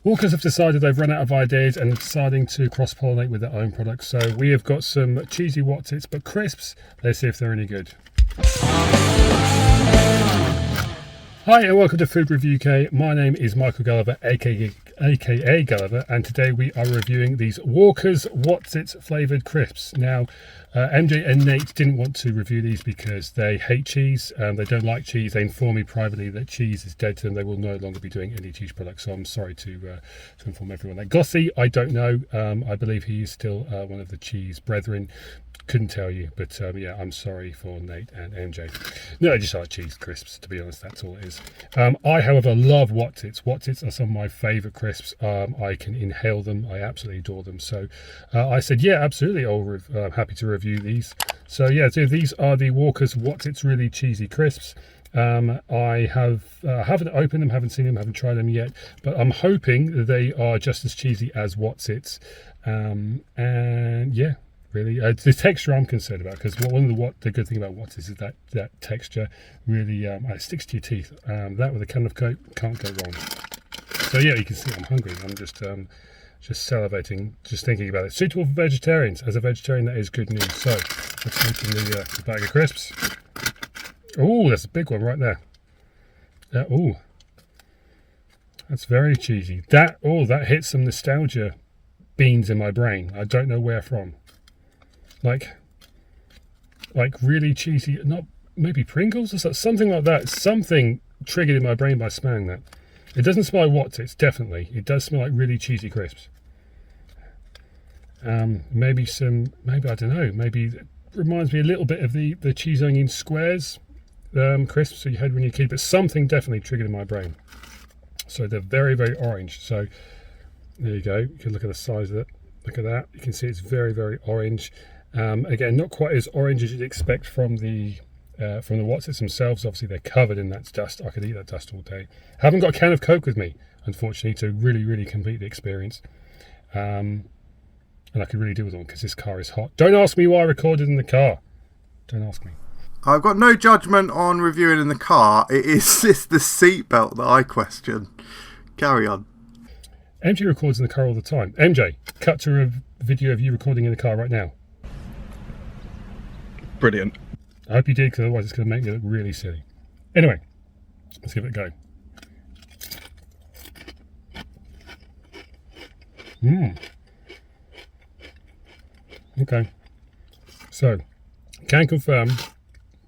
Walkers have decided they've run out of ideas and deciding to cross-pollinate with their own products. So we have got some cheesy Wotsits, but crisps. Let's see if they're any good. Hi and welcome to Food Review UK. My name is Michael Gulliver, aka Gulliver, and today we are reviewing these Walker's Wotsits flavoured crisps. Now, MJ and Nate didn't want to review these because they hate cheese. They don't like cheese. They informed me privately that cheese is dead to them. They will no longer be doing any cheese products. So I'm sorry to inform everyone that. Gossy, I don't know. I believe he is still one of the cheese brethren. Couldn't tell you, but yeah, I'm sorry for Nate and MJ. No, I just like cheese crisps, to be honest. That's all it is. I, however, love Wotsits. Wotsits are some of my favourite crisps. I can inhale them. I absolutely adore them. So I said, yeah, absolutely. I'm happy to review these. So yeah, so these are the Walker's Wotsits really cheesy crisps. I haven't opened them, haven't seen them, haven't tried them yet, but I'm hoping they are just as cheesy as Wotsits. And yeah. Really, the texture I'm concerned about, because one of the good thing about Wotsits is that texture really it sticks to your teeth. That with a can of Coke can't go wrong. So yeah, you can see I'm hungry. I'm just salivating, just thinking about it. Suitable for vegetarians. As a vegetarian, that is good news. So let's open the bag of crisps. Oh, that's a big one right there. Oh, that's very cheesy. That hits some nostalgia beans in my brain. I don't know where from. Like really cheesy, not maybe Pringles or something like that. Something triggered in my brain by smelling that. It doesn't smell like Wotsits, definitely. It does smell like really cheesy crisps. Maybe I don't know. Maybe it reminds me a little bit of the cheese onion squares crisps that you had when you were a kid. But something definitely triggered in my brain. So they're very, very orange. So there you go. You can look at the size of it. Look at that. You can see it's very, very orange. Again, not quite as orange as you'd expect from the Wotsits themselves. Obviously, they're covered in that dust. I could eat that dust all day. Haven't got a can of Coke with me, unfortunately, to really, really complete the experience. And I could really do with one because this car is hot. Don't ask me why I recorded in the car. Don't ask me. I've got no judgment on reviewing in the car. It is just the seatbelt that I question. Carry on. MJ records in the car all the time. MJ, cut to a video of you recording in the car right now. Brilliant. I hope you did, because otherwise it's going to make me look really silly. Anyway, let's give it a go. Okay. So, can confirm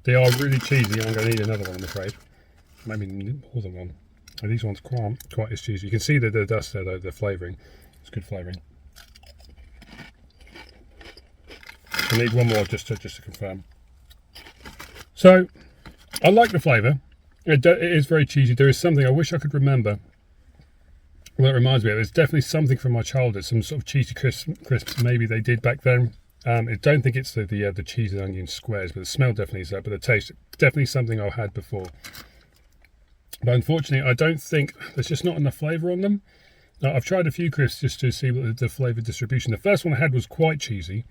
they are really cheesy. I'm going to need another one, I'm afraid. Maybe more than one. And these ones aren't quite as cheesy. You can see the dust there, though, the flavouring. It's good flavouring. I need one more just to confirm. So, I like the flavour. It is very cheesy. There is something I wish I could remember. Well, it reminds me of. It's definitely something from my childhood. Some sort of cheesy crisps maybe they did back then. I don't think it's the cheese and onion squares, but the smell definitely is there. But the taste, definitely something I've had before. But unfortunately, I don't think there's just not enough flavour on them. I've tried a few crisps just to see what the flavour distribution. The first one I had was quite cheesy.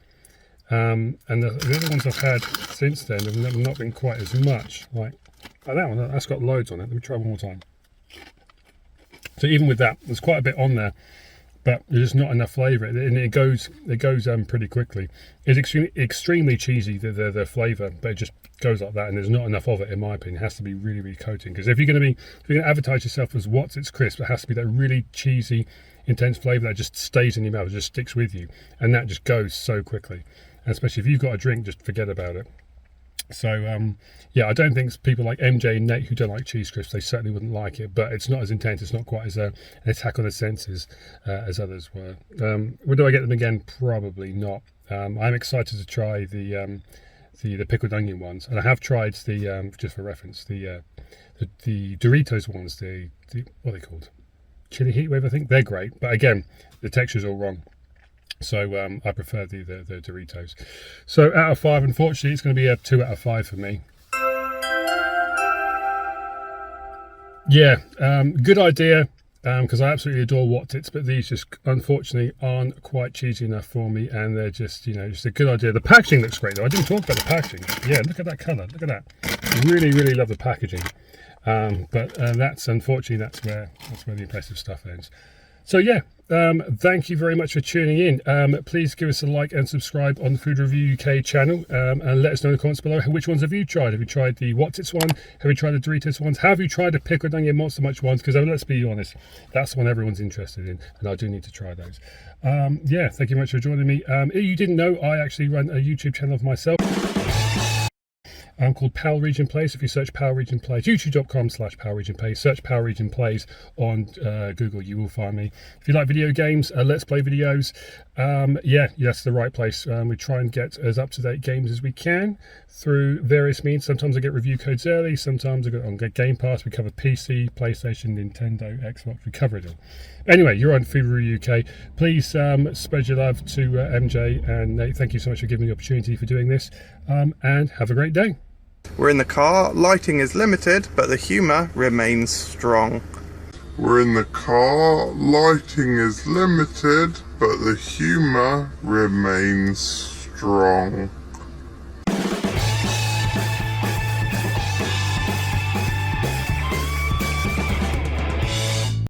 And the other ones I've had since then have not been quite as much. Like that one, that's got loads on it. Let me try one more time. So even with that, there's quite a bit on there, but there's just not enough flavour, and it goes pretty quickly. It's extremely cheesy, the flavour, but it just goes like that, and there's not enough of it, in my opinion. It has to be really, really coating, because if you're going to advertise yourself as Wotsits crisp, it has to be that really cheesy, intense flavour that just stays in your mouth, it just sticks with you, and that just goes so quickly. And especially if you've got a drink, just forget about it. So yeah, I don't think people like MJ and Nate who don't like cheese crisps, they certainly wouldn't like it, but it's not as intense, it's not quite as an attack on the senses as others were. Would I get them again? Probably not. I'm excited to try the pickled onion ones, and I have tried the just for reference the Doritos ones, the what are they called, chili heat wave, I think. They're great, but again, the texture's all wrong. So I prefer the Doritos. So out of 5, unfortunately, it's going to be a 2 out of 5 for me. Yeah, good idea, because I absolutely adore Wotsits, but these just unfortunately aren't quite cheesy enough for me, and they're just, just a good idea. The packaging looks great though. I didn't talk about the packaging. Yeah, look at that colour. Look at that. I really, really love the packaging. But that's unfortunately that's where the impressive stuff ends. So yeah, thank you very much for tuning in. Please give us a like and subscribe on the Food Review UK channel, and let us know in the comments below which ones have you tried. Have you tried the Wotsits one? Have you tried the Doritos ones? Have you tried the pickled onion monster munch ones? Because let's be honest, that's the one everyone's interested in, and I do need to try those. Yeah, thank you very much for joining me. If you didn't know, I actually run a YouTube channel of myself. Called Power Region Plays. If you search Power Region Plays, youtube.com/Power Region Plays, search Power Region Plays on Google, you will find me. If you like video games, let's play videos, yeah, that's the right place. We try and get as up-to-date games as we can through various means. Sometimes I get review codes early, sometimes I go on Game Pass. We cover PC, PlayStation, Nintendo, Xbox, we cover it all. Anyway, you're on Food Review UK. Please spread your love to MJ and Nate. Thank you so much for giving me the opportunity for doing this, and have a great day. We're in the car, lighting is limited, but the humour remains strong. We're in the car, lighting is limited, but the humour remains strong.